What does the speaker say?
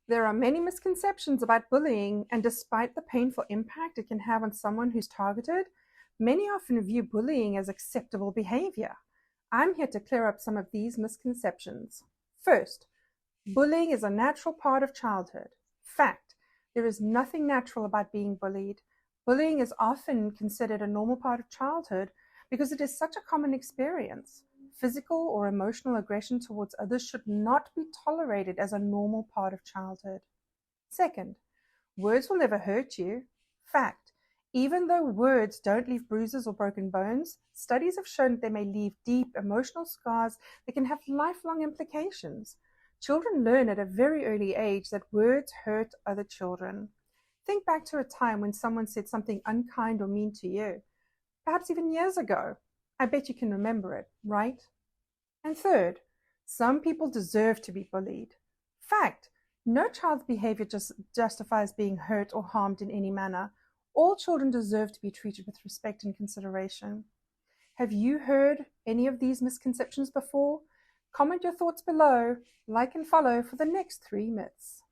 There are many misconceptions about bullying, and despite the painful impact it can have on someone who's targeted, many often view bullying as acceptable behavior. I'm here to clear up some of these misconceptions. First, bullying is a natural part of childhood. Fact, there is nothing natural about being bullied. Bullying is often considered a normal part of childhood because it is such a common experience. Physical or emotional aggression towards others should not be tolerated as a normal part of childhood. Second, words will never hurt you. Fact, even though words don't leave bruises or broken bones, studies have shown that they may leave deep emotional scars that can have lifelong implications. Children learn at a very early age that words hurt other children. Think back to a time when someone said something unkind or mean to you, perhaps even years ago. I bet you can remember it, right? And third, some people deserve to be bullied. Fact, no child's behavior justifies being hurt or harmed in any manner. All children deserve to be treated with respect and consideration. Have you heard any of these misconceptions before? Comment your thoughts below, like and follow for the next 3 myths.